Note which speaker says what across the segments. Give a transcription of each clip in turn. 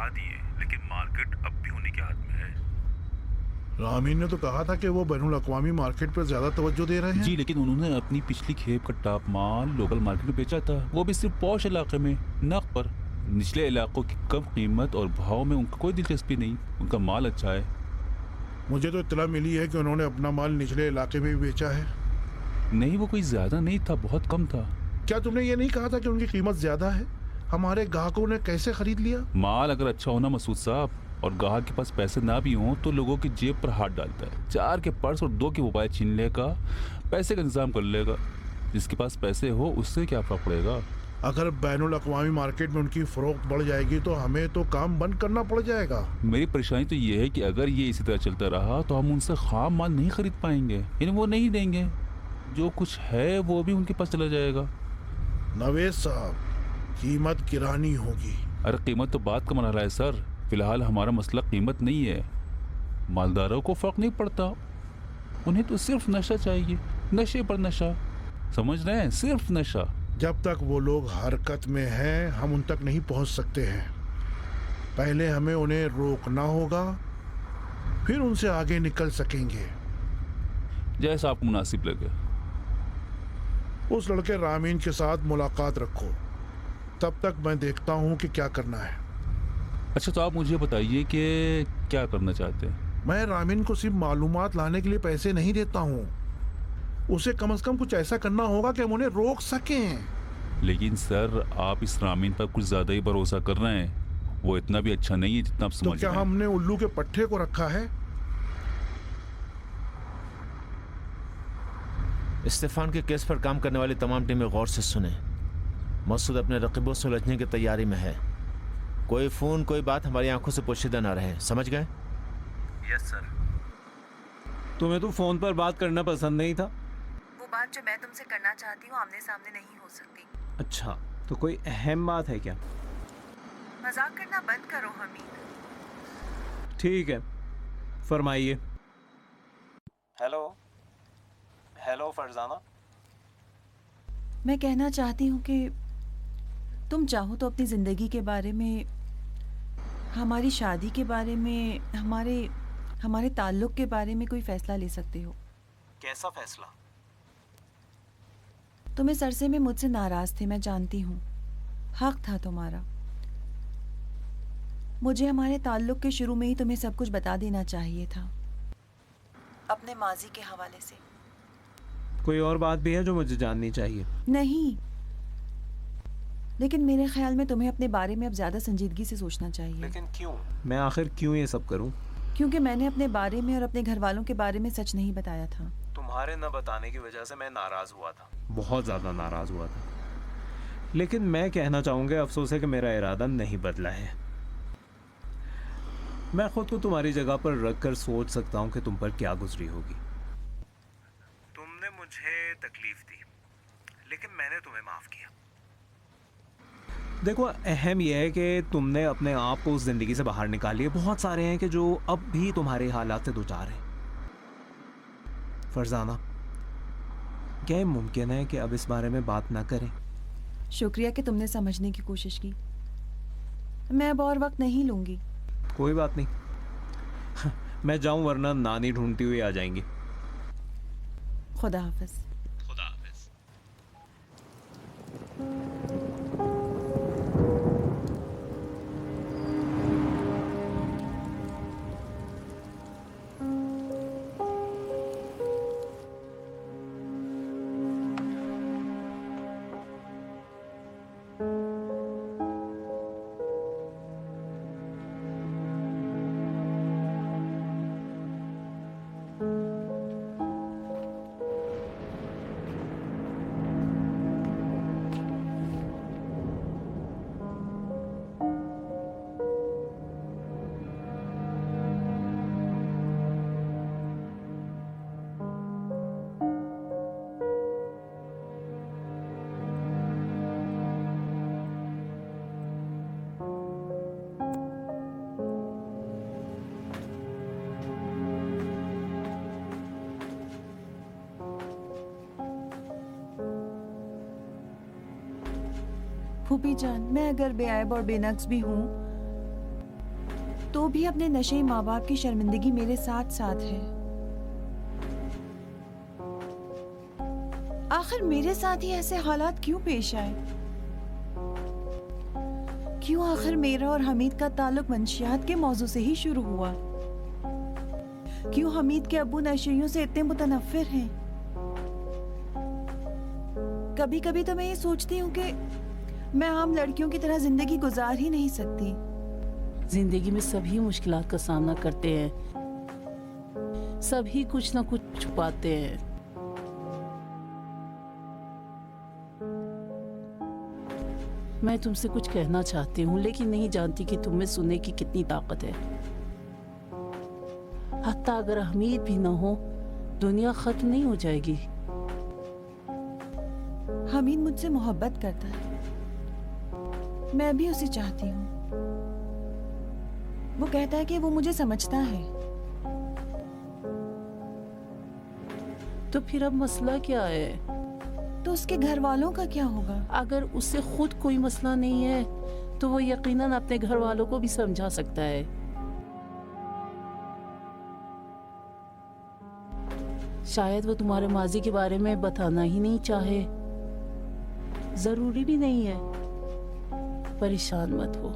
Speaker 1: बढ़ा दिए, लेकिन मार्केट अब भी उन्हीं के हाथ में है।
Speaker 2: रामीन ने तो कहा था कि वो बैनुल अक़वामी मार्केट पर ज्यादा तवज्जो दे रहे हैं।
Speaker 3: जी, लेकिन उन्होंने अपनी पिछली खेप का टॉप माल लोकल मार्केट में बेचा था, वो भी सिर्फ पॉश इलाके में, नक पर। निचले इलाकों की कम कीमत और भाव में उनका कोई दिलचस्पी नहीं, उनका माल अच्छा है।
Speaker 2: मुझे तो इत्तला मिली है कि उन्होंने अपना माल निचले इलाके में भी बेचा है।
Speaker 3: नहीं, वो कोई ज्यादा नहीं था, बहुत कम था।
Speaker 2: क्या तुमने ये नहीं कहा था कि उनकी कीमत ज्यादा है? हमारे ग्राहकों ने कैसे खरीद लिया?
Speaker 3: माल अगर अच्छा होना मसूद साहब, और ग्राहक के पास पैसे ना भी हों तो लोगों की जेब पर हाथ डालता है। 4 के पर्स और 2 के मोबाइल छीन लेगा, पैसे का इंतजाम कर लेगा। जिसके पास पैसे हो उससे क्या फर्क पड़ेगा।
Speaker 2: अगर बैनुल अक़वामी मार्केट में उनकी फरोख्त बढ़ जाएगी तो हमें तो काम बंद करना पड़ जाएगा।
Speaker 3: मेरी परेशानी तो ये है कि अगर ये इसी तरह चलता रहा तो हम उनसे खाम माल नहीं खरीद पाएंगे, यानी वो नहीं देंगे। जो कुछ है वो भी उनके पास चला जाएगा।
Speaker 2: नवेद साहब, कीमत किरानी होगी।
Speaker 3: अरे कीमत तो बात का मरहला है सर, फिलहाल हमारा मसला कीमत नहीं है। मालदारों को फर्क नहीं पड़ता, उन्हें तो सिर्फ नशा चाहिए, नशे पर नशा, समझ रहे हैं, सिर्फ नशा।
Speaker 2: जब तक वो लोग हरकत में हैं हम उन तक नहीं पहुंच सकते हैं। पहले हमें उन्हें रोकना होगा, फिर उनसे आगे निकल सकेंगे।
Speaker 3: जैसा आपको मुनासिब लगे।
Speaker 2: उस लड़के रामीन के साथ मुलाकात रखो, तब तक मैं देखता हूँ कि क्या करना है।
Speaker 3: अच्छा, तो आप मुझे बताइए कि क्या करना चाहते हैं।
Speaker 2: मैं रामीन को सिर्फ मालूमात लाने के लिए पैसे नहीं देता हूँ, उसे कम से कम कुछ ऐसा करना होगा कि हम उन्हें रोक सकें।
Speaker 3: लेकिन सर, आप इस रामीन पर कुछ ज्यादा ही भरोसा कर रहे हैं। वो इतना भी अच्छा नहीं है जितना आप
Speaker 2: तो
Speaker 3: समझ
Speaker 2: क्या
Speaker 3: रहे हैं।
Speaker 2: हमने उल्लू के पट्टे को रखा है?
Speaker 4: इस्तेफान के केस पर काम करने वाली तमाम टीमें गौर से सुने। मसूद अपने रकीबों से उलझने की तैयारी में है। कोई फोन, कोई बात हमारी आंखों से पोशीदा ना रहे, समझ गए?
Speaker 1: Yes sir.
Speaker 5: तुम्हें तो फोन पर बात करना पसंद नहीं था?
Speaker 6: वो बात जो मैं तुमसे करना चाहती हूँ आमने सामने नहीं हो सकती।
Speaker 5: अच्छा, तो कोई अहम बात है क्या?
Speaker 6: मजाक करना बंद करो हमीद।
Speaker 5: ठीक है, फरमाइए। Hello hello Farzana.
Speaker 6: मैं कहना चाहती हूँ कि तुम चाहो तो अपनी ज़िंदगी के बारे में, हमारी शादी के बारे में, हमारे ताल्लुक़ के बारे में कोई फ़ैसला ले सकते हो।
Speaker 5: कैसा फैसला?
Speaker 6: तुम इस अरसे में मुझसे नाराज़ थे, मैं जानती हूँ। हक था तुम्हारा। मुझे हमारे ताल्लुक़ के शुरू में ही तुम्हें सब कुछ बता देना चाहिए था, अपने माजी के हवाले से।
Speaker 5: कोई और बात भी है जो मुझे जाननी चाहिए?
Speaker 6: नहीं, लेकिन मेरे ख्याल में तुम्हें अपने बारे में अब ज़्यादा संजीदगी से सोचना चाहिए।
Speaker 5: लेकिन क्यों? मैं आखिर क्यों ये सब करूं?
Speaker 6: क्योंकि मैंने अपने बारे में और अपने घर वालों के बारे में सच नहीं बताया था।
Speaker 5: तुम्हारे न बताने की वजह से मैं नाराज हुआ था, बहुत ज़्यादा नाराज हुआ था। लेकिन मैं कहना चाहूँगा, अफसोस है कि मेरा इरादा नहीं बदला है। मैं खुद को तुम्हारी जगह पर रख कर सोच सकता हूँ कि तुम पर क्या गुजरी होगी।
Speaker 1: तुमने मुझे तकलीफ दी, लेकिन मैंने तुम्हें माफ किया।
Speaker 5: देखो, अहम यह है कि तुमने अपने आप को उस ज़िंदगी से बाहर निकाल लिया। बहुत सारे हैं कि जो अब भी तुम्हारे हालात से दो चार हैं। फरजाना, क्या ये मुमकिन है कि अब इस बारे में बात ना करें?
Speaker 6: शुक्रिया कि तुमने समझने की कोशिश की। मैं अब और वक्त नहीं लूँगी।
Speaker 5: कोई बात नहीं, मैं जाऊं वरना नानी ढूंढती हुई आ जाएंगी।
Speaker 6: खुदा हाफिज़।
Speaker 5: खुदा हाफिज़।
Speaker 6: फूफी जान, मैं अगर बेआइब और बेनक्स भी हूँ तो भी अपने नशे माँ बाप की शर्मिंदगी मेरे साथ साथ है। आखिर मेरे साथ ही ऐसे हालात क्यों पेश आए? क्यों आखिर मेरा और हमीद का ताल्लुक मंशियात के मौजू से ही शुरू हुआ? क्यों हमीद के अब्बू नशेइयों से इतने मुतनफ्फिर हैं? कभी कभी तो मैं ये सोचती हूँ कि मैं आम लड़कियों की तरह जिंदगी गुजार ही नहीं सकती।
Speaker 7: जिंदगी में सभी मुश्किलात का सामना करते हैं, सभी कुछ ना कुछ छुपाते हैं। मैं तुमसे कुछ कहना चाहती हूँ लेकिन नहीं जानती कि तुम में सुनने की कितनी ताकत है। हत्ता अगर हमीद भी ना हो, दुनिया खत्म नहीं हो जाएगी।
Speaker 6: हमीद मुझसे मोहब्बत करता है, मैं भी उसे चाहती हूँ। वो कहता है कि वो मुझे समझता है।
Speaker 7: तो फिर अब मसला क्या है?
Speaker 6: तो उसके घर वालों का क्या होगा?
Speaker 7: अगर उससे खुद कोई मसला नहीं है तो वो यकीनन अपने घर वालों को भी समझा सकता है। शायद वो तुम्हारे माजी के बारे में बताना ही नहीं चाहे। जरूरी भी नहीं है। परेशान मत हो।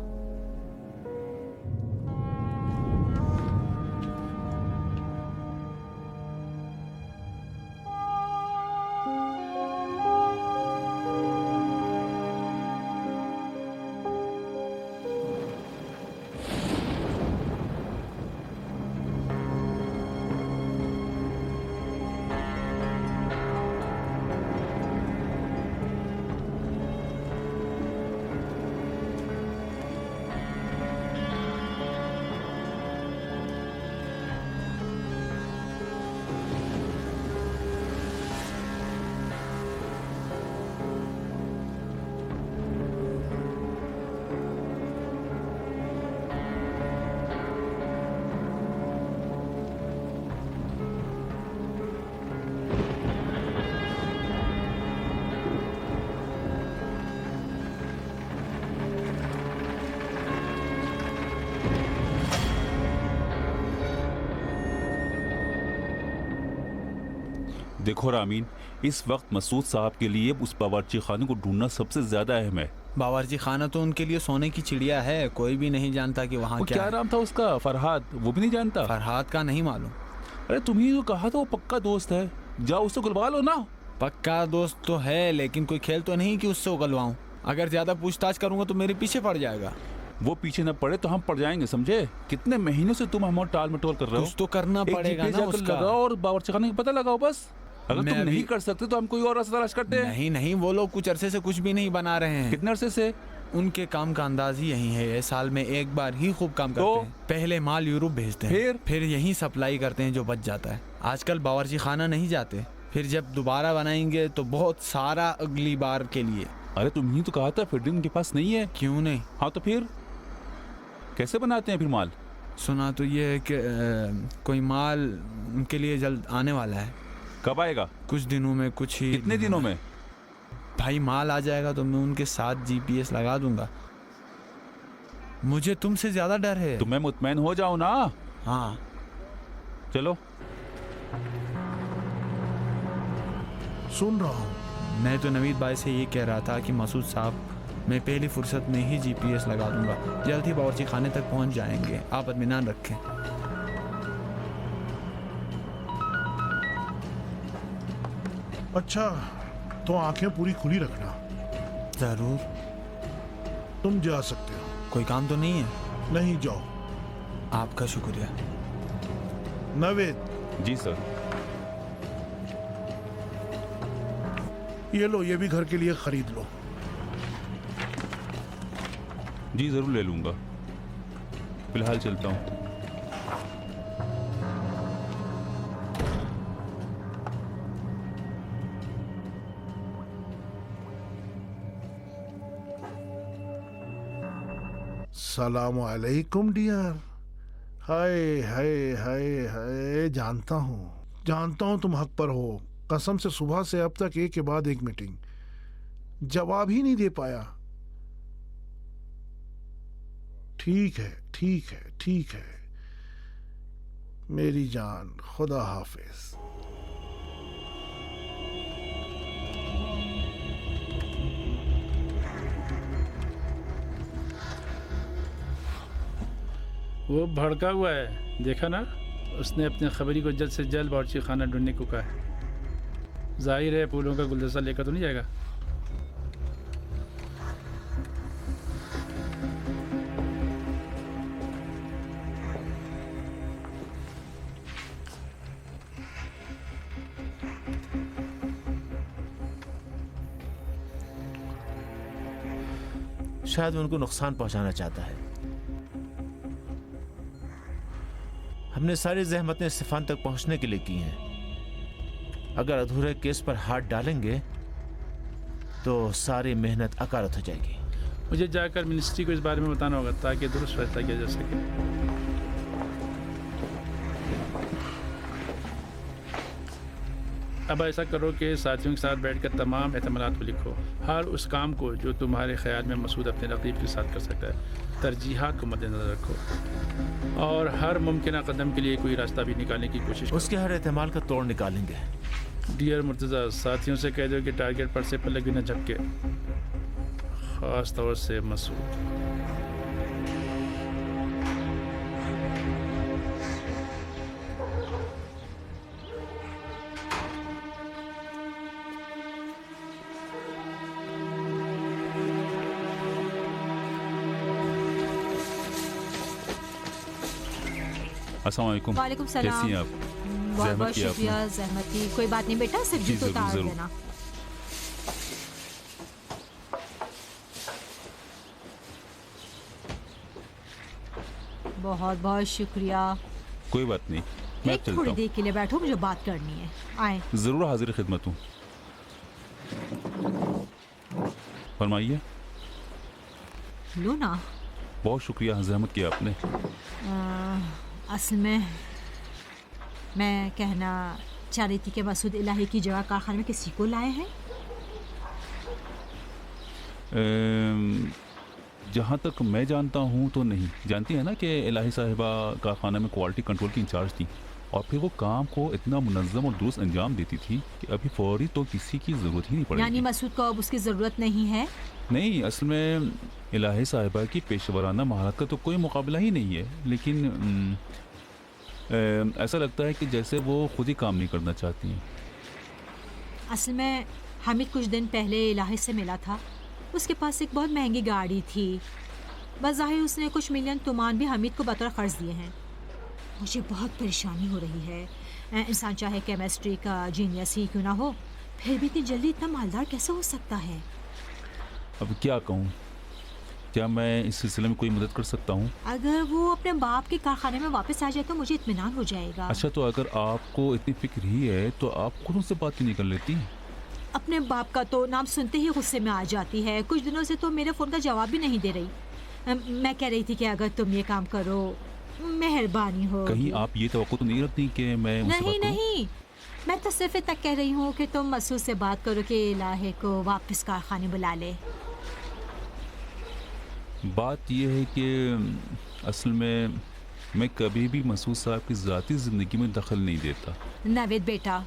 Speaker 3: देखो रामीन, इस वक्त मसूद साहब के लिए उस बावर्ची खाने को ढूंढना सबसे ज्यादा अहम है।
Speaker 8: बावर्ची खाना तो उनके लिए सोने की चिड़िया है, कोई भी नहीं जानता कि वहाँ
Speaker 3: क्या नाम था उसका? फरहाद, वो भी नहीं जानता?
Speaker 8: फरहाद का नहीं मालूम।
Speaker 3: अरे तुम्ही तो कहा था वो पक्का दोस्त है, जाओ उससे गुलवा लो ना।
Speaker 8: पक्का दोस्त तो है लेकिन कोई खेल तो नहीं कि उससे उगलवाऊं। अगर ज्यादा पूछताछ करूंगा तो मेरे पीछे पड़ जाएगा।
Speaker 3: वो पीछे न पड़े तो हम पड़ जाएंगे, समझे? कितने महीनों से तुम हमारे टाल मटोल कर रहे हो।
Speaker 8: कुछ तो करना पड़ेगा ना उसका।
Speaker 3: लगाओ और बावर्ची खाने का पता लगाओ बस। अगर तुम नहीं कर सकते तो हम कोई और रास्ता तलाश करते हैं।
Speaker 8: नहीं, वो लोग कुछ अरसे से कुछ भी नहीं बना रहे हैं।
Speaker 3: कितने अरसे से?
Speaker 8: उनके काम का अंदाज ही यही है, ये साल में एक बार ही खूब काम करते हैं। पहले माल यूरोप भेजते हैं, फिर यहीं सप्लाई करते हैं जो बच जाता है। आजकल बावर्ची खाना नहीं जाते, फिर जब दोबारा बनाएंगे तो बहुत सारा अगली बार के लिए।
Speaker 3: अरे तुम ही तो कहा था फिर उनके पास नहीं है।
Speaker 8: क्यों नहीं?
Speaker 3: हाँ तो फिर कैसे बनाते हैं फिर माल?
Speaker 8: सुना तो ये है कि कोई माल उनके लिए जल्द आने वाला है।
Speaker 3: कब आएगा?
Speaker 8: कुछ दिनों में, कुछ ही।
Speaker 3: कितने दिनों में?
Speaker 8: भाई माल आ जाएगा तो मैं उनके साथ GPS लगा दूंगा। मुझे तुमसे ज्यादा डर है।
Speaker 3: तुम्हें मुतमैन हो जाओ ना।
Speaker 8: हाँ
Speaker 3: चलो।
Speaker 2: सुन रहा हूँ।
Speaker 8: मैं तो नवीद भाई से ये कह रहा था कि मसूद साहब, मैं पहली फुर्सत में ही GPS लगा दूंगा, जल्द ही बावर्ची खाने तक पहुंच जाएंगे। आप इत्मीनान रखें।
Speaker 2: अच्छा, तो आंखें पूरी खुली रखना।
Speaker 8: जरूर।
Speaker 2: तुम जा सकते हो।
Speaker 8: कोई काम तो नहीं है?
Speaker 2: नहीं, जाओ।
Speaker 8: आपका शुक्रिया।
Speaker 2: नवेद।
Speaker 3: जी सर।
Speaker 2: ये लो, ये भी घर के लिए खरीद लो।
Speaker 3: जी जरूर ले लूंगा। फिलहाल चलता हूँ।
Speaker 2: सलामु अलैकुम डियर। हाय हाय हाय हाय, जानता हूँ तुम हक पर हो। कसम से सुबह से अब तक एक के बाद एक मीटिंग, जवाब ही नहीं दे पाया। ठीक ठीक है मेरी जान, खुदा हाफिज।
Speaker 9: वो भड़का हुआ है, देखा ना? उसने अपनी खबरी को जल्द से जल्द बावर्ची खाना ढूंढने को कहा है। जाहिर है फूलों का गुलदस्ता लेकर तो नहीं जाएगा।
Speaker 4: शायद वो उनको नुकसान पहुंचाना चाहता है। हमने सारी जहमतें इस्तीफान तक पहुंचने के लिए की हैं। अगर अधूरे केस पर हाथ डालेंगे तो सारी मेहनत अकारत हो जाएगी।
Speaker 9: मुझे जाकर मिनिस्ट्री को इस बारे में बताना होगा ताकि दुरुस्त फैसला किया जा सके। अब ऐसा करो कि साथियों के साथ बैठकर तमाम एहतमालात को लिखो, हर उस काम को जो तुम्हारे ख्याल में मसूद अपने रकीब के साथ कर सकता है। तरजीहात को मद्देनजर रखो और हर मुमकिन कदम के लिए कोई रास्ता भी निकालने की कोशिश करो।
Speaker 4: उसके हर एहतमाल का तोड़ निकालेंगे।
Speaker 9: डियर मुर्तज़ा, साथियों से कह दो कि टारगेट पर से पलक भी न झपके, ख़ास तौर से मसूद।
Speaker 3: अस्सलाम वालेकुम।
Speaker 10: वालेकुम सलाम।
Speaker 3: कैसी हैं आप?
Speaker 10: बहुत बहुत
Speaker 3: की आपने।
Speaker 10: शुक्रिया। जहमत की कोई बात नहीं बेटा, सिर्फ
Speaker 3: जी,
Speaker 10: जूते
Speaker 3: ज़रूर,
Speaker 10: उतार
Speaker 3: ज़रूर।
Speaker 10: देना। बहुत बहुत शुक्रिया।
Speaker 3: कोई बात नहीं, मैं अब
Speaker 10: एक
Speaker 3: चलता
Speaker 10: थोड़ी
Speaker 3: हूँ।
Speaker 10: देर के लिए बैठो, मुझे बात करनी है। आए।
Speaker 3: ज़रूर हाजिर खिदमत हूँ। फरमाइए।
Speaker 10: लो ना।
Speaker 3: बहुत शुक्रिया, जहमत किया आपने।
Speaker 10: असल में मैं कहना चाह रही थी कि मसूद इलाही की जगह कारखाने में किसी को लाए हैं।
Speaker 3: जहाँ तक मैं जानता हूँ तो नहीं। जानती है ना कि इलाही साहिबा कारखाना में क्वालिटी कंट्रोल की इंचार्ज थी और फिर वो काम को इतना मुनज़्ज़म और दुरुस्त अंजाम देती थी कि अभी फौरी तो किसी की ज़रूरत ही नहीं पड़ेगी।
Speaker 10: यानी मसूद को अब उसकी ज़रूरत नहीं है?
Speaker 3: नहीं, असल में इलाही साहिबा की पेशेवराना महारत का तो कोई मुकाबला ही नहीं है, लेकिन ऐसा लगता है कि जैसे वो खुद ही काम नहीं करना चाहती हैं।
Speaker 10: असल में हामिद कुछ दिन पहले इलाही से मिला था। उसके पास एक बहुत महंगी गाड़ी थी। बज़ाहिर उसने कुछ मिलियन तुमान भी हामिद को बतौर क़र्ज़ दिए हैं। मुझे बहुत परेशानी हो रही है। इंसान चाहे केमिस्ट्री का जीनियस ही क्यों ना हो, फिर भी इतनी जल्दी इतना मालदार कैसे हो सकता है?
Speaker 3: अब क्या कहूँ, क्या मैं इस सिलसिले में कोई मदद कर सकता हूँ?
Speaker 10: अगर वो अपने बाप के कारखाने में वापस आ जाए तो मुझे इत्मीनान हो जाएगा।
Speaker 3: अच्छा, तो अगर आपको इतनी फिक्र ही है तो आप खुद उनसे बात क्यों नहीं कर लेती?
Speaker 10: अपने बाप का तो नाम सुनते ही गुस्से में आ जाती है। कुछ दिनों से तो मेरे फ़ोन का जवाब भी नहीं दे रही। मैं कह रही थी कि अगर तुम ये काम करो, मेहरबानी हो।
Speaker 3: कहीं आप ये तवक्को तो नहीं रखती कि मैं उनसे
Speaker 10: नहीं
Speaker 3: बात करूं?
Speaker 10: नहीं, मैं तो सिर्फ तक कह रही हूँ कि तुम मसूद से बात करो कि इलाहे को वापस कारखाने बुला ले।
Speaker 3: बात यह है कि असल में मैं कभी भी मसूद साहब की ज़ाती ज़िंदगी में दखल नहीं देता।
Speaker 10: नावेद बेटा,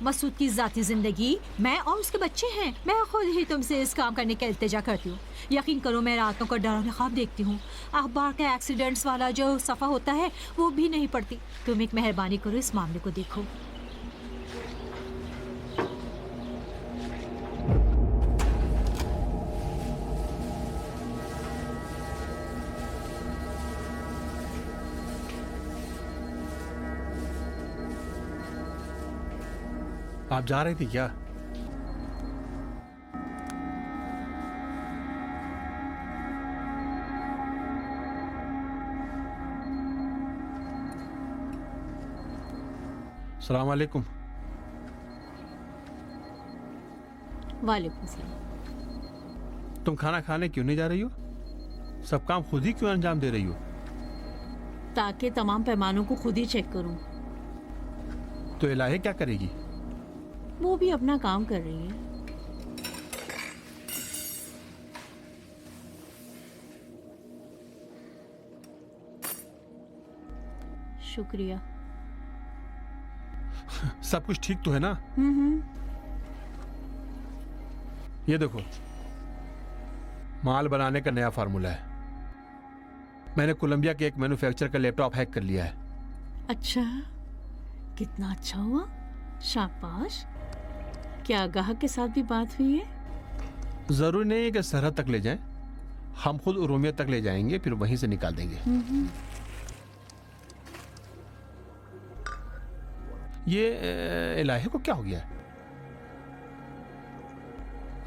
Speaker 10: मसूद की ज़ाती ज़िंदगी मैं और उसके बच्चे हैं। मैं खुद ही तुमसे इस काम करने का इल्तिजा करती हूँ। यकीन करो, मैं रातों को डरावने ख्वाब देखती हूँ। अखबार का एक्सीडेंट्स वाला जो सफ़ा होता है वो भी नहीं पड़ती। तुम एक मेहरबानी करो, इस मामले को देखो।
Speaker 11: आप जा रही थी क्या? अस्सलाम वालेकुम।
Speaker 10: वालेकुम सलाम।
Speaker 11: तुम खाना खाने क्यों नहीं जा रही हो? सब काम खुद ही क्यों अंजाम दे रही हो?
Speaker 7: ताकि तमाम पैमानों को खुद ही चेक करूं।
Speaker 11: तो इलाही क्या करेगी?
Speaker 7: वो भी अपना काम कर रही है। शुक्रिया।
Speaker 11: सब कुछ ठीक तो है ना? ये देखो, माल बनाने का नया फार्मूला है। मैंने कोलंबिया के एक मैन्युफैक्चरर का लैपटॉप हैक कर लिया है।
Speaker 7: अच्छा, कितना अच्छा हुआ, शाबाश। क्या गाहक के साथ भी बात हुई है?
Speaker 11: जरूरी नहीं है कि सरहद तक ले जाएं, हम खुद उरोमिया तक ले जाएंगे, फिर वहीं से निकाल देंगे। ये इलाही को क्या हो गया है?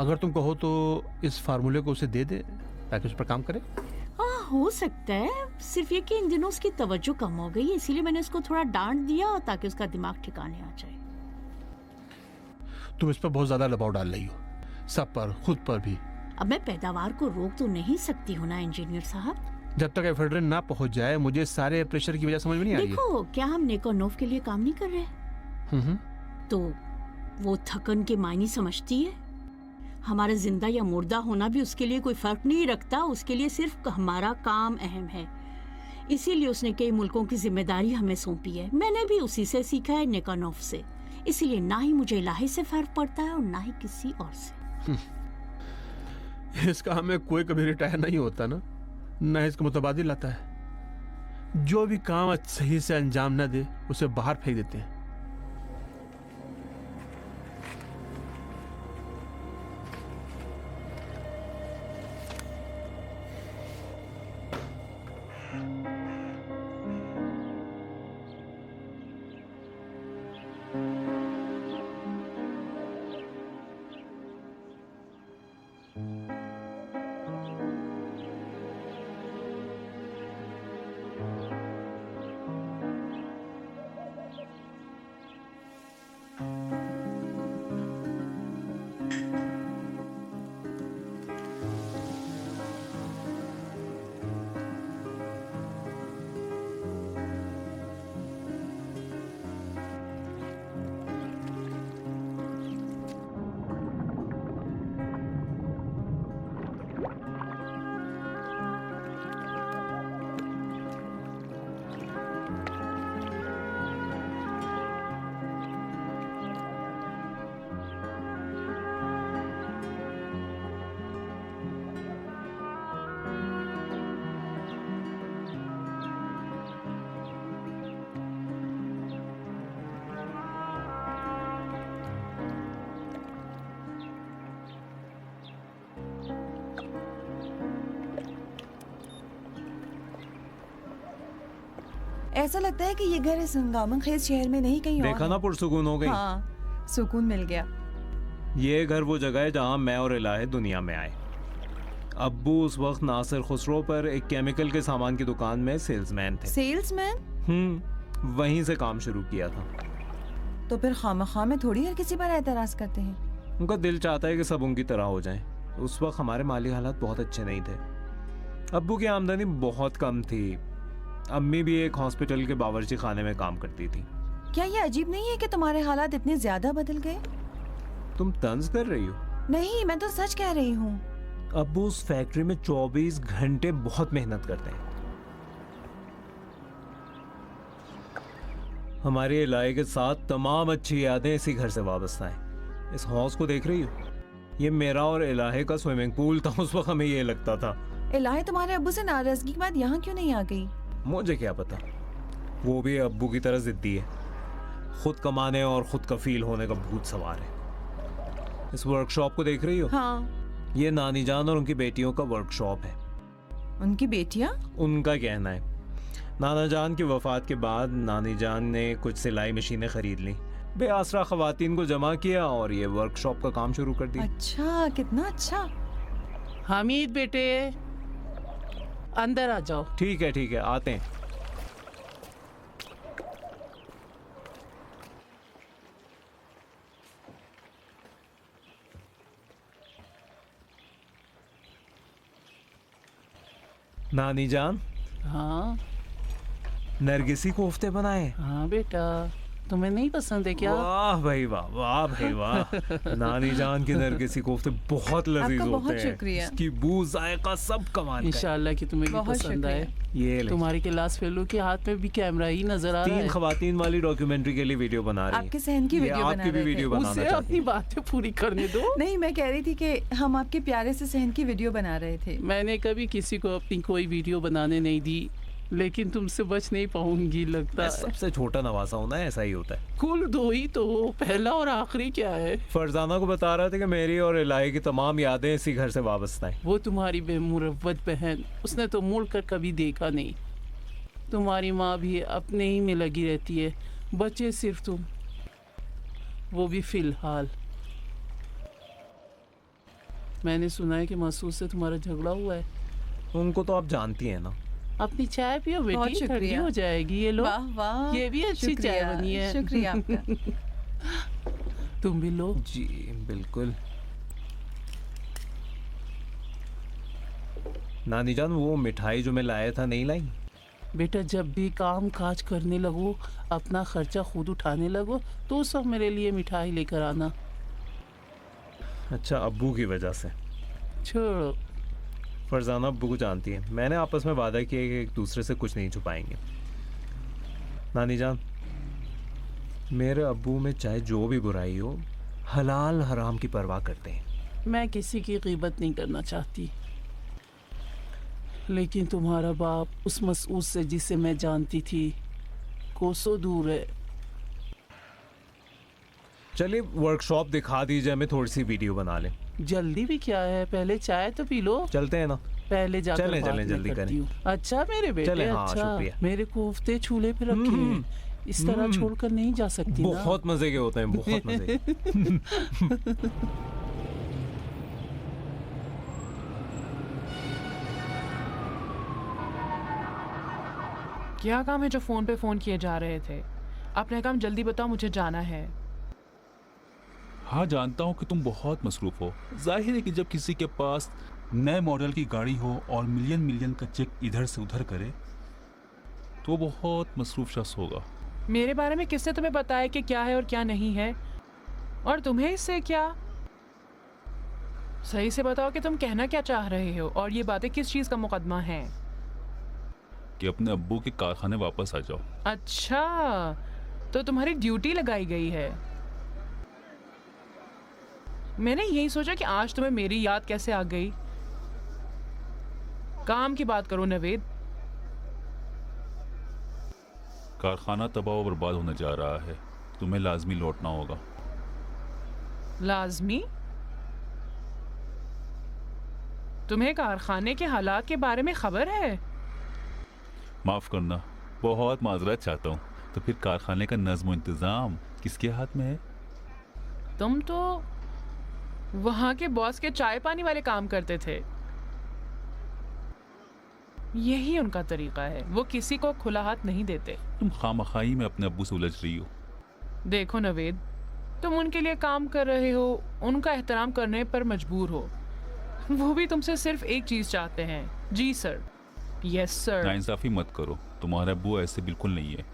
Speaker 11: अगर तुम कहो तो इस फार्मूले को उसे दे दे ताकि उस पर काम करे।
Speaker 7: हाँ, हो सकता है। सिर्फ ये कि इन दिनों उसकी तवज्जो कम हो गई है, इसीलिए मैंने उसको थोड़ा डांट दिया ताकि उसका दिमाग ठिकाने आ जाए।
Speaker 11: तुम इस पर बहुत ज्यादा दबाव डाल रही हो, सब पर, खुद पर भी।
Speaker 7: अब मैं पैदावार को रोक तो नहीं सकती हूँ ना इंजीनियर साहब।
Speaker 11: जब तक एफेड्रिन ना पहुंच जाए, मुझे सारे प्रेशर की वजह समझ में नहीं आ रही है।
Speaker 7: देखो, क्या हम नेकोनोव के लिए काम नहीं कर रहे? तो वो थकन के मायने समझती है। हमारा जिंदा या मुर्दा होना भी उसके लिए कोई फर्क नहीं रखता, उसके लिए सिर्फ हमारा काम अहम है। इसीलिए उसने कई मुल्कों की जिम्मेदारी हमें सौंपी है। मैंने भी उसी से सीखा है, नेकानोव से। इसीलिए ना ही मुझे इलाही से फर्क पड़ता है और ना ही किसी और से।
Speaker 11: इस काम में कोई कभी रिटायर नहीं होता ना, न इसका मुतबादिल आता है। जो भी काम सही से अंजाम न दे, उसे बाहर फेंक देते हैं।
Speaker 6: ऐसा लगता है कि ये घर इस हंगामाखेज शहर में नहीं कहीं और
Speaker 5: देखा ना, पुरसुकून हो गई।
Speaker 6: हाँ, सुकून मिल गया।
Speaker 5: ये घर वो जगह है जहाँ मैं और इलाही दुनिया में आए। अब्बू उस वक्त नासिर खुसरो पर एक केमिकल के सामान की दुकान में सेल्समैन थे।
Speaker 6: सेल्समैन?
Speaker 5: वहीं से काम शुरू किया था।
Speaker 6: तो फिर खामखा में थोड़ी हर किसी पर एतराज करते हैं।
Speaker 5: उनका दिल चाहता है कि सब उनकी तरह हो जाएं। उस वक्त हमारे माली हालात बहुत अच्छे नहीं थे। अब्बू की आमदनी बहुत कम थी। अम्मी भी एक हॉस्पिटल के बावर्ची खाने में काम करती थी।
Speaker 6: क्या ये अजीब नहीं है कि तुम्हारे हालात इतने ज्यादा बदल गए?
Speaker 5: तुम तंज कर रही हो?
Speaker 6: नहीं, मैं तो सच कह रही हूँ।
Speaker 5: अब्बू उस फैक्ट्री में 24 घंटे बहुत मेहनत करते हैं। हमारे इलाके के साथ तमाम अच्छी यादें इसी घर से वाबस्ता हैं। इस हौस को देख रही हो? ये मेरा और इलाहे का स्विमिंग पूल था। उस वक्त हमें ये लगता था।
Speaker 6: इलाहे तुम्हारे अब्बू से नाराजगी के बाद यहाँ क्यों नहीं आ गई?
Speaker 5: मुझे क्या पता, वो भी अब्बू की तरह जिद्दी है। खुद कमाने और खुद कफील होने का भूत सवार है। इस वर्कशॉप को देख रही हो?
Speaker 6: हाँ।
Speaker 5: ये नानी जान और उनकी बेटियों का वर्कशॉप है।
Speaker 6: उनकी बेटियां?
Speaker 5: उनका कहना है नाना जान की वफात के बाद नानी जान ने कुछ सिलाई मशीनें खरीद ली, बेआसरा खवातीन को जमा किया और ये वर्कशॉप का काम शुरू कर दिया।
Speaker 6: अच्छा, कितना अच्छा।
Speaker 7: हामिद बेटे, अंदर आ जाओ।
Speaker 5: ठीक है, आते हैं। नानी जान।
Speaker 7: हाँ।
Speaker 5: नरगिसी कोफ्ते बनाए?
Speaker 7: हाँ बेटा।
Speaker 12: तुम्हें नहीं पसंद है क्या?
Speaker 5: वाह भाई वाह, वाह भाई वाह। नानी जान के नरगिसी कोफ्ते बहुत लजीज
Speaker 6: आपका
Speaker 5: होते
Speaker 6: बहुत
Speaker 5: हैं।
Speaker 6: शुक्रिया।
Speaker 5: इसकी बू जायका सब कमाल का है।
Speaker 12: इंशाल्लाह कि तुम्हें भी
Speaker 6: बहुत
Speaker 12: पसंद आए।
Speaker 5: ये ले।
Speaker 12: तुम्हारी क्लास फेलो के हाथ में भी कैमरा ही नजर आ रहा
Speaker 5: 3
Speaker 12: है।
Speaker 5: खवातीन वाली डॉक्यूमेंट्री के लिए वीडियो बना रही है।
Speaker 6: आपके सहन की
Speaker 5: ये
Speaker 6: वीडियो बना
Speaker 5: आपकी भी
Speaker 6: रहे
Speaker 5: वीडियो
Speaker 6: थे।
Speaker 5: बनाना
Speaker 12: उसे
Speaker 5: चाहती
Speaker 12: अपनी बातें पूरी करने दो।
Speaker 6: नहीं, मैं कह रही थी कि हम आपके प्यारे से सहन की वीडियो बना रहे थे।
Speaker 12: मैंने कभी किसी को अपनी कोई वीडियो बनाने नहीं दी, लेकिन तुमसे बच नहीं पाऊंगी लगता
Speaker 5: मैं
Speaker 12: है।
Speaker 5: सबसे छोटा नवासा हूं ना, ऐसा ही होता है।
Speaker 12: कुल 2 ही तो, पहला और आखिरी क्या है?
Speaker 5: फरजाना को बता रहा था कि मेरी और इलाही की तमाम यादें इसी घर से वाबस्ता हैं।
Speaker 12: वो तुम्हारी बेमुरवत बहन, उसने तो मुड़ कर कभी देखा नहीं। तुम्हारी माँ भी अपने ही में लगी रहती है, बच्चे सिर्फ तुम, वो भी फिलहाल। मैंने सुना है कि मसूद से तुम्हारा झगड़ा हुआ है।
Speaker 5: उनको तो आप जानती हैं ना।
Speaker 12: अपनी चाय पियो
Speaker 6: बहुत
Speaker 12: बेटी, ठंडी
Speaker 6: शुक्रिया।
Speaker 12: हो जाएगी। ये लो,
Speaker 6: वाह वाह,
Speaker 12: ये भी अच्छी चाय
Speaker 6: शुक्रिया,
Speaker 12: बनी है।
Speaker 6: शुक्रिया आपका।
Speaker 12: तुम भी लो।
Speaker 5: जी बिल्कुल। नानी जान, वो मिठाई जो मैं लाया था नहीं लाई?
Speaker 12: बेटा, जब भी काम काज करने लगो, अपना खर्चा खुद उठाने लगो, तो सब मेरे लिए मिठाई लेकर आना।
Speaker 5: अच्छा, अब्बू की वजह से।
Speaker 12: छोड़ो,
Speaker 5: फरजाना अब्बू को जानती है, मैंने आपस में वादा किया कि एक दूसरे से कुछ नहीं छुपाएंगे। नानी जान, मेरे अब्बू में चाहे जो भी बुराई हो, हलाल हराम की परवाह करते हैं।
Speaker 12: मैं किसी की ग़ीबत नहीं करना चाहती, लेकिन तुम्हारा बाप उस मसूद से जिसे मैं जानती थी कोसों दूर है।
Speaker 5: चलिए वर्कशॉप दिखा दीजिए, हमें थोड़ी सी वीडियो बना लें।
Speaker 12: जल्दी भी क्या है, पहले चाय तो पी लो।
Speaker 5: चलते हैं ना।
Speaker 12: पहले जाकर
Speaker 5: चलें,
Speaker 12: बाद
Speaker 5: चलें,
Speaker 12: में
Speaker 5: जल्दी
Speaker 12: करती
Speaker 5: करें।
Speaker 12: हूँ। अच्छा मेरे बेटे,
Speaker 5: चलें, हाँ,
Speaker 12: अच्छा
Speaker 5: शुक्रिया।
Speaker 12: मेरे कोफ्ते चूल्हे पे रखे हैं, इस तरह छोड़कर नहीं जा सकती ना।
Speaker 5: बहुत मजे के होते हैं, बहुत मजे के।
Speaker 13: क्या काम है जो फोन पे फोन किए जा रहे थे? अपना काम जल्दी बताओ, मुझे जाना है।
Speaker 3: हाँ, जानता हूँ कि तुम बहुत मसरूफ हो। जाहिर है कि जब किसी के पास नए मॉडल की गाड़ी हो और मिलियन मिलियन का चेक इधर से उधर करे, तो वो बहुत मसरूफ शख्स होगा।
Speaker 13: मेरे बारे में किसने तुम्हें बताया कि क्या है और क्या नहीं है? और तुम्हें इससे क्या? सही से बताओ कि तुम कहना क्या चाह रहे हो, और ये बातें किस चीज़ का मुकदमा है?
Speaker 3: कि अपने अब्बू के कारखाने वापस आ जाओ।
Speaker 13: अच्छा, तो तुम्हारी ड्यूटी लगाई गई है। मैंने यही सोचा कि आज तुम्हें मेरी याद कैसे आ गई। काम की बात करो नवेद।
Speaker 3: कारखाना तबाह और बर्बाद होने जा रहा है, तुम्हें लाजमी लौटना होगा।
Speaker 13: लाजमी? तुम्हें कारखाने के हालात के बारे में खबर है?
Speaker 3: माफ करना, बहुत माजरत चाहता हूँ। तो फिर कारखाने का नज्म और इंतजाम किसके हाथ में है?
Speaker 13: तुम तो वहां के बॉस के चाय पानी वाले काम करते थे। यही उनका तरीका है, वो किसी को खुला हाथ नहीं देते।
Speaker 3: तुम खामखाई में अपने अब्बू से उलझ रही हो।
Speaker 13: देखो नवेद, तुम उनके लिए काम कर रहे हो, उनका एहतराम करने पर मजबूर हो। वो भी तुमसे सिर्फ एक चीज चाहते हैं। जी सर, यस सर।
Speaker 3: नाइंसाफी मत करो, तुम्हारा अब्बू ऐसे बिल्कुल नहीं है।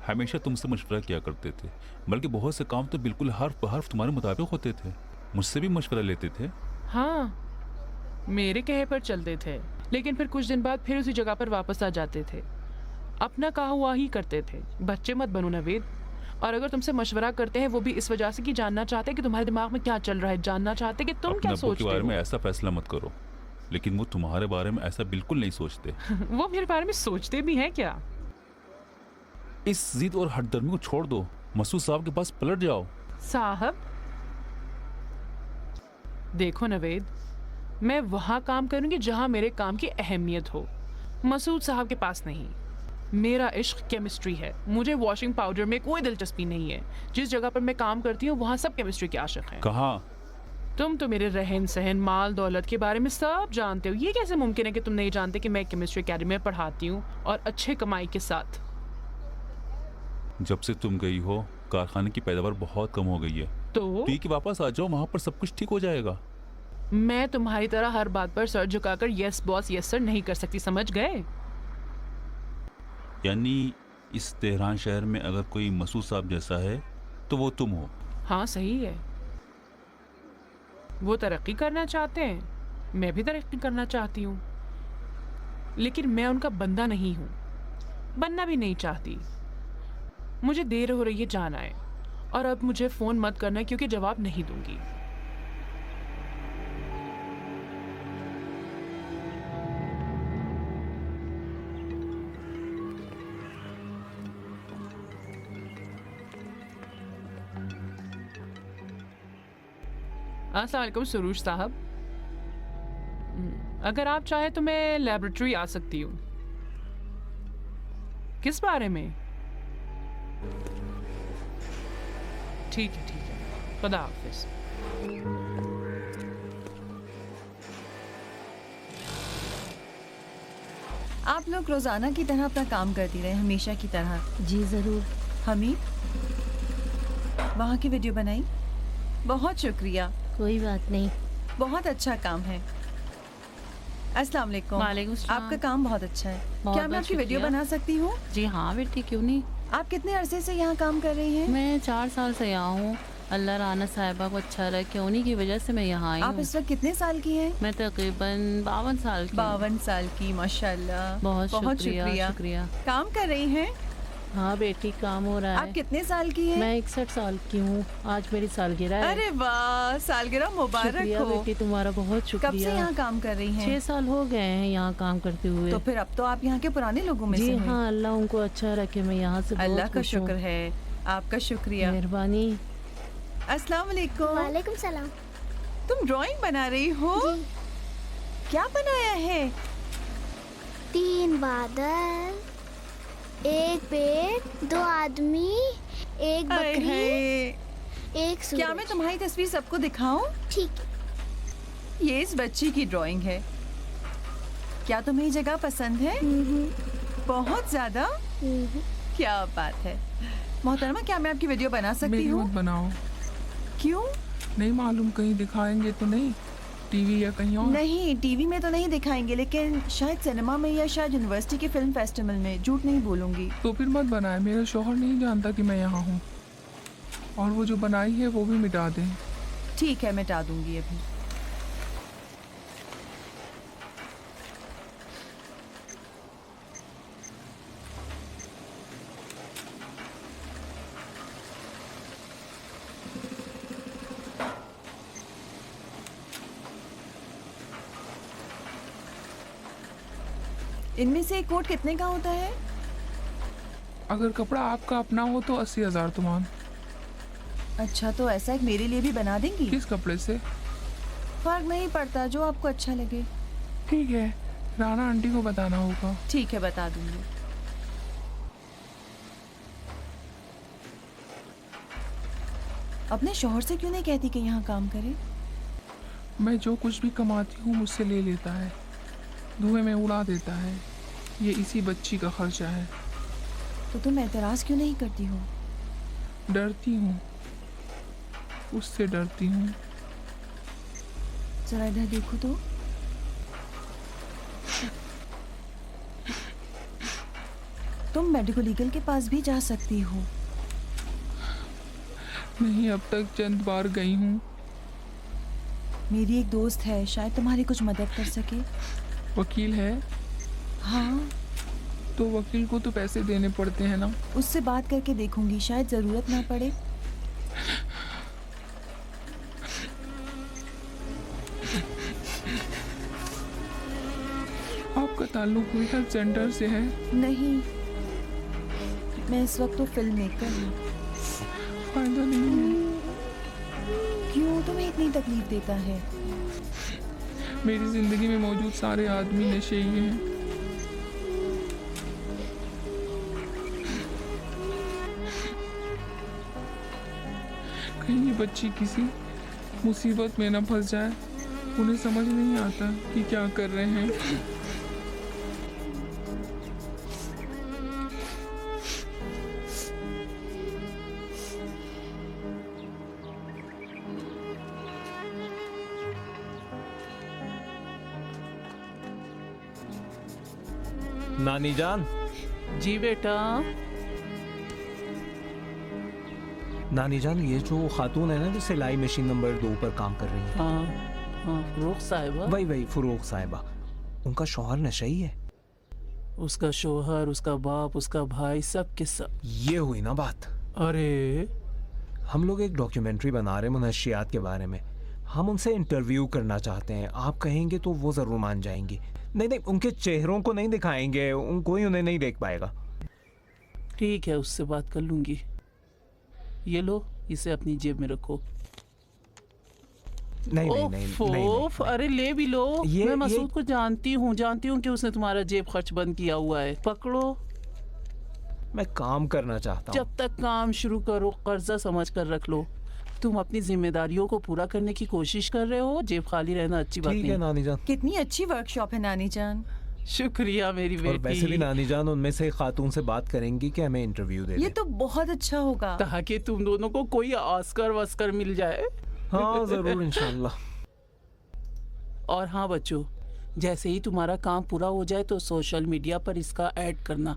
Speaker 3: हमेशा तुमसे मशवरा किया करते थे, बल्कि बहुत से काम तो बिल्कुल हर्फ बहर्फ तुम्हारे मुताबिक होते थे। मुझसे भी मशवरा लेते थे।
Speaker 13: हाँ, मेरे कहे पर चलते थे, लेकिन फिर कुछ दिन बाद फिर उसी जगह पर वापस आ जाते थे। अपना कहा हुआ ही करते थे। बच्चे मत बनो नवेद। और अगर तुमसे मशवरा करते हैं वो भी इस वजह से कि जानना चाहते हैं कि तुम्हारे दिमाग में क्या चल रहा है, जानना चाहते हैं कि तुम क्या सोचते हो।
Speaker 3: के बारे में ऐसा फैसला मत करो, लेकिन वो तुम्हारे बारे में ऐसा बिल्कुल नहीं सोचते।
Speaker 13: वो मेरे बारे में सोचते भी हैं क्या?
Speaker 3: इस जिद और हटदर्मी को छोड़ दो, मसूद साहब के पास पलट जाओ।
Speaker 13: साहब, देखो नवेद, मैं वहाँ काम करूँगी जहाँ मेरे काम की अहमियत हो, मसूद साहब के पास नहीं। मेरा इश्क केमिस्ट्री है, मुझे वॉशिंग पाउडर में कोई दिलचस्पी नहीं है। जिस जगह पर मैं काम करती हूँ वहाँ सब केमिस्ट्री के आशिक हैं।
Speaker 3: कहाँ?
Speaker 13: तुम तो मेरे रहन सहन, माल दौलत के बारे में सब जानते हो। ये कैसे मुमकिन है कि तुम नहीं जानते कि मैं केमिस्ट्री अकेडमी में पढ़ाती हूँ, और अच्छे कमाई के साथ।
Speaker 3: जब से तुम गई हो कारखाने की पैदावार बहुत कम हो गई है।
Speaker 13: तो
Speaker 3: ठीक है, वापस आ जाओ, वहाँ पर सब कुछ ठीक हो जाएगा।
Speaker 13: मैं तुम्हारी तरह हर बात पर सर झुकाकर यस बॉस यस सर नहीं कर सकती, समझ गए?
Speaker 3: यानी इस तेहरान शहर में अगर कोई मसूद साहब जैसा है तो वो तुम हो।
Speaker 13: हाँ सही है, वो तरक्की करना चाहते हैं, मैं भी तरक्की करना चाहती हूँ, लेकिन मैं उनका बंदा नहीं हूँ, बनना भी नहीं चाहती। मुझे देर हो रही है, जाना है, और अब मुझे फ़ोन मत करना क्योंकि जवाब नहीं दूंगी। अस्सलाम वालेकुम सुरूज साहब, अगर आप चाहें तो मैं लैबोरेटरी आ सकती हूँ। किस बारे में? ठीक है, खुदा हाफिज।
Speaker 6: आप लोग रोजाना की तरह अपना काम करती रहे, हमेशा की तरह।
Speaker 7: जी ज़रूर।
Speaker 6: हमीद, वहाँ की वीडियो बनाई, बहुत शुक्रिया।
Speaker 7: कोई बात नहीं।
Speaker 6: बहुत अच्छा काम है। अस्सलाम वालेकुम।
Speaker 14: वालेकुम सलाम।
Speaker 6: आपका काम बहुत अच्छा है।
Speaker 14: बहुत
Speaker 6: क्या मैं आपकी वीडियो
Speaker 14: शुक्रिया।
Speaker 6: बना सकती हूँ?
Speaker 14: जी हाँ बेटी, क्यों नहीं।
Speaker 6: आप कितने अरसे से यहाँ काम कर रही हैं?
Speaker 14: मैं 4 साल से यहाँ हूँ। अल्लाह राना साहिबा को अच्छा रखे, उन्हीं की वजह से मैं यहाँ आई हूँ।
Speaker 6: आप इस वक्त कितने साल की हैं?
Speaker 14: मैं तकरीबन 52 साल की।
Speaker 6: 52 साल की, माशाल्लाह।
Speaker 14: बहुत शुक्रिया।
Speaker 6: काम कर रही हैं?
Speaker 14: हाँ बेटी, काम हो रहा है।
Speaker 6: आप कितने साल की हैं?
Speaker 14: मैं 61 साल की हूँ। आज मेरी सालगिरह है।
Speaker 6: अरे वाह, सालगिरह मुबारक हो।
Speaker 14: बेटी, तुम्हारा बहुत शुक्रिया।
Speaker 6: कब से यहाँ काम कर रही हैं?
Speaker 14: 6 साल हो गए हैं यहाँ काम करते हुए।
Speaker 6: तो फिर अब तो आप यहाँ के पुराने लोगों में से
Speaker 14: जी
Speaker 6: हैं।
Speaker 14: हाँ, अल्लाह उनको अच्छा रखे। मैं यहाँ से
Speaker 6: अल्लाह का शुक्र है। आपका शुक्रिया,
Speaker 14: मेहरबानी।
Speaker 6: अस्सलाम वालेकुम।
Speaker 15: वालेकुम सलाम।
Speaker 6: तुम ड्राइंग बना रही हो? क्या बनाया है?
Speaker 15: 3 बादल, 1 पेड़, 2 आदमी, 1 बकरी, 1 सूरज।
Speaker 6: क्या मैं तुम्हारी तस्वीर सबको दिखाऊं?
Speaker 15: ठीक है।
Speaker 6: ये इस बच्ची की ड्राइंग है। क्या तुम्हें ये जगह पसंद है? बहुत ज्यादा। क्या बात है। मोहतरमा, क्या मैं आपकी वीडियो बना सकती हूँ?
Speaker 16: मत बनाओ।
Speaker 6: क्यों?
Speaker 16: नहीं मालूम, कहीं दिखाएंगे तो नहीं, टीवी या कहीं और?
Speaker 6: नहीं, टीवी में तो नहीं दिखाएंगे, लेकिन शायद सिनेमा में या शायद यूनिवर्सिटी के फिल्म फेस्टिवल में। झूठ नहीं बोलूंगी।
Speaker 16: तो फिर मत बनाए, मेरा शौहर नहीं जानता कि मैं यहाँ हूँ, और वो जो बनाई है वो भी मिटा दें।
Speaker 6: ठीक है, मिटा दूंगी अभी। इनमें से एक कोट कितने का होता है?
Speaker 16: अगर कपड़ा आपका अपना हो तो 80,000 तुमान।
Speaker 6: अच्छा, तो ऐसा एक मेरे लिए भी बना देंगी?
Speaker 16: किस कपड़े से?
Speaker 6: फर्क नहीं पड़ता, जो आपको अच्छा लगे।
Speaker 16: ठीक है, राना आंटी को बताना होगा।
Speaker 6: ठीक है, बता दूंगी। अपने शौहर से क्यों नहीं कहती कि यहाँ काम करे?
Speaker 16: मैं जो कुछ भी कमाती हूँ मुझसे ले लेता है, धुएं में उड़ा देता है। ये इसी बच्ची का खर्चा है।
Speaker 6: तो तुम एतराज क्यों नहीं करती हो?
Speaker 16: डरती हूँ, उससे डरती हूँ।
Speaker 6: जरा इधर देखो तो। तुम मेडिको लीगल के पास भी जा सकती हो।
Speaker 16: नहीं, अब तक चंद बार गई हूँ।
Speaker 6: मेरी एक दोस्त है, शायद तुम्हारी कुछ मदद कर सके।
Speaker 16: वकील है?
Speaker 6: हाँ।
Speaker 16: तो वकील को तो पैसे देने पड़ते हैं ना?
Speaker 6: उससे बात करके देखूंगी, शायद जरूरत ना पड़े।
Speaker 16: आपका ताल्लुक कोई हेल्थ सेंटर से है?
Speaker 6: नहीं, मैं इस वक्त तो फिल्म मेकर हूँ।
Speaker 16: फायदा नहीं है।
Speaker 6: क्यों, तुम्हें इतनी तकलीफ देता है?
Speaker 16: मेरी जिंदगी में मौजूद सारे आदमी नशेई हैं। कहीं ये बच्ची किसी मुसीबत में न फंस जाए। उन्हें समझ नहीं आता कि क्या कर रहे हैं।
Speaker 5: नानी जान।
Speaker 12: जी बेटा।
Speaker 5: नानी जान, ये जो खातून है ना जो सिलाई मशीन नंबर 2 पर काम कर रही है,
Speaker 12: हाँ, फुरूक साहिबा।
Speaker 5: वही फुरूक साहिबा, उनका शौहर नशई है।
Speaker 12: उसका शौहर, उसका बाप, उसका भाई, सब के सब।
Speaker 5: ये हुई ना बात।
Speaker 12: अरे
Speaker 5: हम लोग एक डॉक्यूमेंट्री बना रहे हैं मुनशियात के बारे में, हम उनसे इंटरव्यू करना चाहते हैं। आप कहेंगे तो वो ज़रूर मान जाएंगी। नहीं, उनके चेहरों को नहीं दिखाएंगे, कोई उन्हें नहीं देख पाएगा।
Speaker 12: ठीक है, उससे बात कर लूँगी। ये लो, इसे अपनी जेब में रखो।
Speaker 5: नहीं।
Speaker 12: अरे ले भी लो। मैं मसूद को जानती हूँ कि उसने तुम्हारा जेब खर्च बंद किया हुआ है। पकड़ो।
Speaker 5: मैं काम करना चाहता हूँ।
Speaker 12: जब तक काम शुरू करो कर्जा समझ कर रख लो। तुम अपनी जिम्मेदारियों को पूरा करने की कोशिश कर रहे हो, जेब खाली रहना अच्छी बात नहीं।
Speaker 5: ठीक है नानी जान।
Speaker 6: कितनी अच्छी वर्कशॉप है नानी जान।
Speaker 12: शुक्रिया मेरी बेटी।
Speaker 5: और वैसे भी नानी जान उनमें से खातून से बात करेंगी कि हमें इंटरव्यू दे।
Speaker 6: ये तो बहुत अच्छा होगा,
Speaker 12: ताकि तुम दोनों को कोई ऑस्कर वस्कर मिल जाए।
Speaker 5: हाँ जरूर, इंशाल्लाह।
Speaker 12: और हाँ बच्चों, जैसे ही तुम्हारा काम पूरा हो जाए तो सोशल मीडिया पर इसका ऐड करना,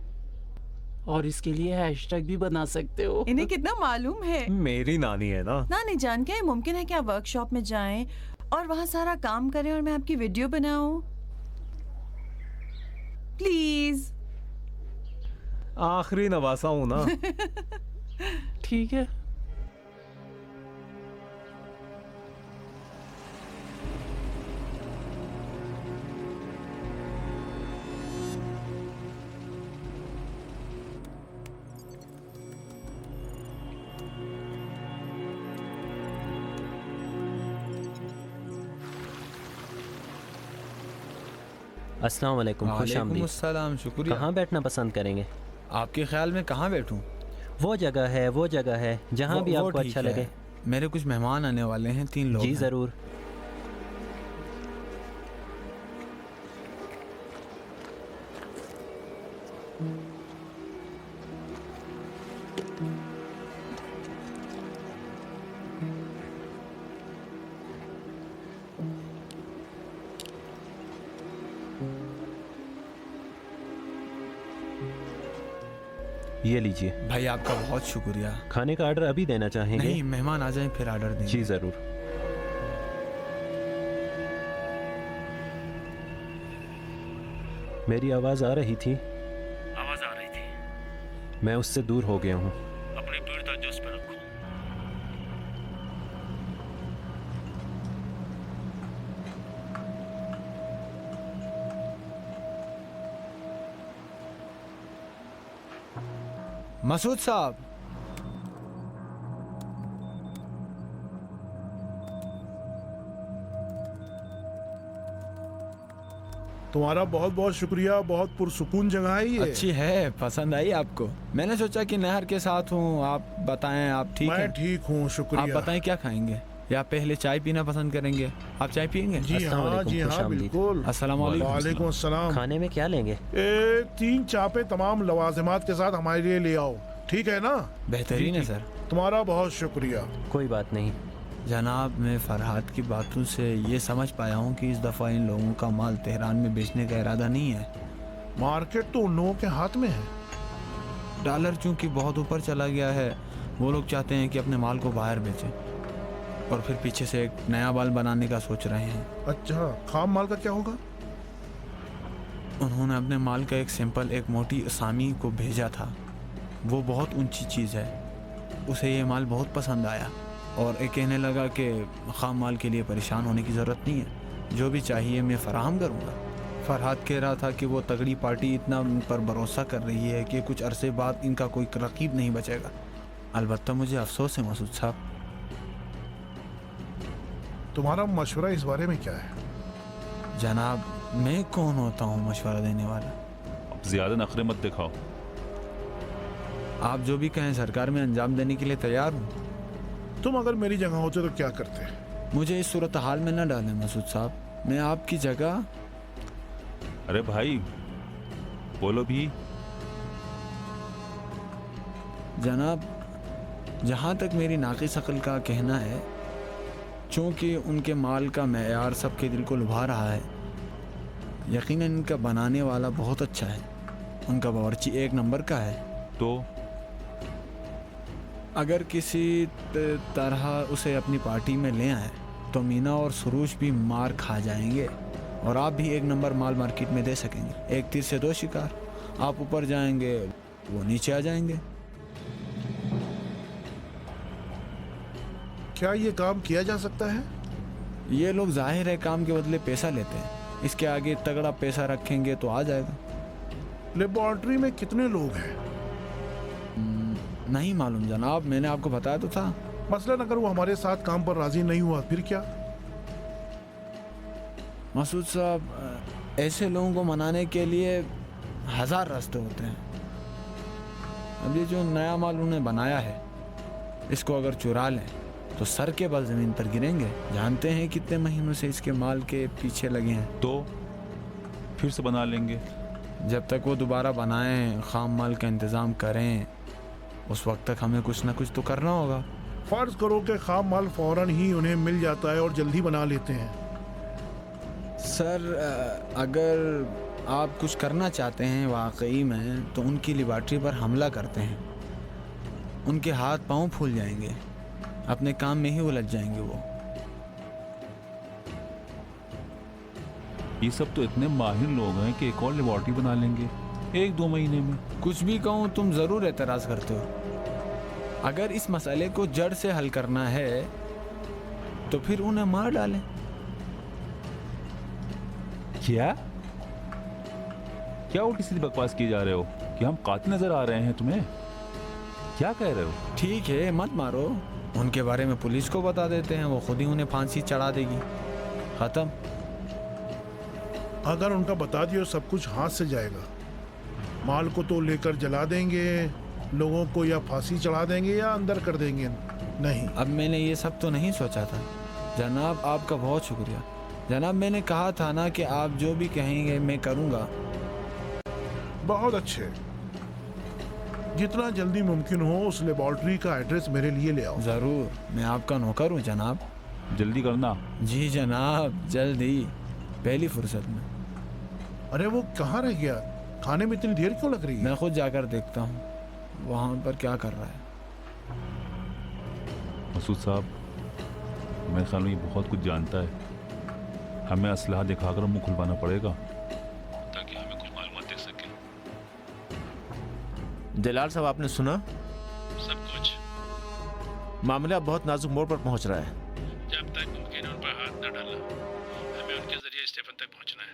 Speaker 12: और इसके लिए हैशटैग भी बना सकते हो।
Speaker 6: इन्हें कितना मालूम है।
Speaker 5: मेरी नानी है ना।
Speaker 6: नानी जान, क्या मुमकिन है कि आप वर्कशॉप में जाएं और वहाँ सारा काम करें और मैं आपकी वीडियो बनाऊं? प्लीज।
Speaker 5: आखिरी नवासा हूँ ना।
Speaker 12: ठीक है।
Speaker 17: अस्सलाम वालेकुम, खुश आमदीद।
Speaker 8: अस्सलाम, शुक्रिया।
Speaker 17: कहाँ बैठना पसंद करेंगे?
Speaker 8: आपके ख्याल में कहाँ बैठूं?
Speaker 17: वो जगह है जहाँ भी आपको अच्छा लगे।
Speaker 8: मेरे कुछ मेहमान आने वाले हैं, 3 लोग।
Speaker 17: जी ज़रूर। ये लीजिए।
Speaker 8: भाई आपका बहुत शुक्रिया।
Speaker 17: खाने का ऑर्डर अभी देना चाहेंगे?
Speaker 8: नहीं, मेहमान आ जाएं फिर ऑर्डर देंगे।
Speaker 17: जी ज़रूर। मेरी आवाज़ आ रही थी?
Speaker 18: आवाज़ आ रही थी।
Speaker 17: मैं उससे दूर हो गया हूँ।
Speaker 18: अपनी दूर तवज्जो उस पर रखो।
Speaker 8: मसूद साहब,
Speaker 2: तुम्हारा बहुत बहुत शुक्रिया। बहुत पुरसुकून जगह है ये।
Speaker 8: अच्छी है, पसंद आई आपको? मैंने सोचा कि नहर के साथ हूँ। आप बताएं, आप ठीक हैं?
Speaker 2: मैं ठीक हूँ, शुक्रिया।
Speaker 8: आप बताएं क्या खाएंगे, या पहले चाय पीना पसंद करेंगे? आप चाय पियेंगे?
Speaker 2: जी हाँ, बिल्कुल।
Speaker 8: अस्सलाम वालेकुम।
Speaker 2: अस्सलाम।
Speaker 17: खाने में क्या लेंगे?
Speaker 2: 3 चापे तमाम लवाजिमात के साथ हमारे लिए ले आओ, ठीक है ना?
Speaker 8: बेहतरीन है सर।
Speaker 2: तुम्हारा बहुत शुक्रिया।
Speaker 17: कोई बात नहीं
Speaker 8: जनाब। मैं फरहाद की बातों से ये समझ पाया हूँ कि इस दफ़ा इन लोगों का माल तेहरान में बेचने का इरादा नहीं है।
Speaker 2: मार्केट तो उन लोगों के हाथ में है।
Speaker 8: डॉलर चूंकि बहुत ऊपर चला गया है, वो लोग चाहते हैं कि अपने माल को बाहर बेचें और फिर पीछे से एक नया माल बनाने का सोच रहे हैं।
Speaker 2: अच्छा, खाम माल का क्या होगा?
Speaker 8: उन्होंने अपने माल का एक सैंपल एक मोटी असामी को भेजा था। वो बहुत ऊंची चीज़ है, उसे ये माल बहुत पसंद आया और ये कहने लगा कि खाम माल के लिए परेशान होने की ज़रूरत नहीं है, जो भी चाहिए मैं फ़राहम करूँगा। फरहाद कह रहा था कि वो तगड़ी पार्टी इतना उन पर भरोसा कर रही है कि कुछ अरसे बाद इनका कोई रकीब नहीं बचेगा। अलबत्ता मुझे अफसोस है मसूद साहब।
Speaker 2: तुम्हारा मशवरा इस बारे में क्या है?
Speaker 8: जनाब, मैं कौन होता हूँ मशवरा देने वाला?
Speaker 3: ज़्यादा नखरे मत दिखाओ।
Speaker 8: आप जो भी कहें सरकार में अंजाम देने के लिए तैयार हूँ।
Speaker 2: तुम अगर मेरी जगह होते तो क्या करते?
Speaker 8: मुझे इस सूरत हाल में न डालें मसूद साहब, मैं आपकी जगह।
Speaker 3: अरे भाई बोलो भी।
Speaker 8: जनाब, जहाँ तक मेरी नाक़िस अक़ल का कहना है, चूँकि उनके माल का मेयार सबके दिल को लुभा रहा है, यकीनन इनका बनाने वाला बहुत अच्छा है, उनका बावर्ची 1 नंबर का है।
Speaker 3: तो
Speaker 8: अगर किसी तरह उसे अपनी पार्टी में ले आए तो मीना और सुरूज भी मार खा जाएंगे और आप भी एक नंबर माल मार्केट में दे सकेंगे। एक तीर से दो शिकार, आप ऊपर जाएंगे वो नीचे आ जाएंगे।
Speaker 2: क्या ये काम किया जा सकता है?
Speaker 8: ये लोग जाहिर है काम के बदले पैसा लेते हैं, इसके आगे तगड़ा पैसा रखेंगे तो आ जाएगा।
Speaker 2: लेबोरेटरी में कितने लोग हैं?
Speaker 8: नहीं मालूम जनाब, मैंने आपको बताया तो था।
Speaker 2: मसलन अगर वो हमारे साथ काम पर राजी नहीं हुआ फिर क्या?
Speaker 8: मसूद साहब, ऐसे लोगों को मनाने के लिए 1000 रास्ते होते हैं। अब ये जो नया माल उन्होंने बनाया है, इसको अगर चुरा लें तो सर के बल जमीन पर गिरेंगे। जानते हैं कितने महीनों से इसके माल के पीछे लगे हैं।
Speaker 3: तो फिर से बना लेंगे।
Speaker 8: जब तक वो दोबारा बनाएं, खाम माल का इंतज़ाम करें, उस वक्त तक हमें कुछ ना कुछ तो करना होगा।
Speaker 2: फर्ज करो कि खाम माल फौरन ही उन्हें मिल जाता है और जल्दी बना लेते हैं।
Speaker 8: सर, अगर आप कुछ करना चाहते हैं वाकई में, तो उनकी लेबॉरेटरी पर हमला करते हैं। उनके हाथ पांव फूल जाएंगे, अपने काम में ही उलझ जाएंगे वो।
Speaker 3: ये सब तो इतने माहिर लोग हैं कि एक और लेबॉरेटरी बना लेंगे 1-2 महीने में।
Speaker 8: कुछ भी कहूँ, तुम जरूर एतराज करते हो। अगर इस मसले को जड़ से हल करना है तो फिर उन्हें मार डालें।
Speaker 3: क्या क्या उल्टी सीधी बकवास किए जा रहे हो कि हम कातिल नजर आ रहे हैं तुम्हें? क्या कह रहे हो?
Speaker 8: ठीक है, मत मारो। उनके बारे में पुलिस को बता देते हैं, वो खुद ही उन्हें फांसी चढ़ा देगी। खत्म।
Speaker 2: अगर उनका बता दियो सब कुछ हाथ से जाएगा। माल को तो लेकर जला देंगे, लोगों को या फांसी चढ़ा देंगे या अंदर कर देंगे। नहीं,
Speaker 8: अब मैंने ये सब तो नहीं सोचा था जनाब। आपका बहुत शुक्रिया जनाब। मैंने कहा था ना कि आप जो भी कहेंगे मैं करूँगा।
Speaker 2: बहुत अच्छे। जितना जल्दी मुमकिन हो उस लेबॉरेटरी का एड्रेस मेरे लिए ले आओ।
Speaker 8: ज़रूर, मैं आपका नौकर हूँ जनाब।
Speaker 3: जल्दी करना।
Speaker 8: जी जनाब, जल्दी, पहली फुर्सत में।
Speaker 2: अरे वो कहाँ रह गया? खाने में इतनी देर क्यों लग रही है?
Speaker 8: मैं खुद जाकर देखता हूँ वहाँ पर क्या कर रहा है।
Speaker 3: मसूद साहब, मेरे ख्याल में ये बहुत कुछ जानता है। हमें असलहा दिखाकर मुंह खुलवाना पड़ेगा ताकि हमें कुछ मालूमात दे सके।
Speaker 4: जलाल साहब, आपने सुना?
Speaker 9: सब कुछ।
Speaker 4: मामला बहुत नाजुक मोड़ पर पहुंच रहा है।
Speaker 9: जब तक मुमकिन उन पर हाथ न डाला, हमें उनके जरिए स्टेफन तक पहुंचना है।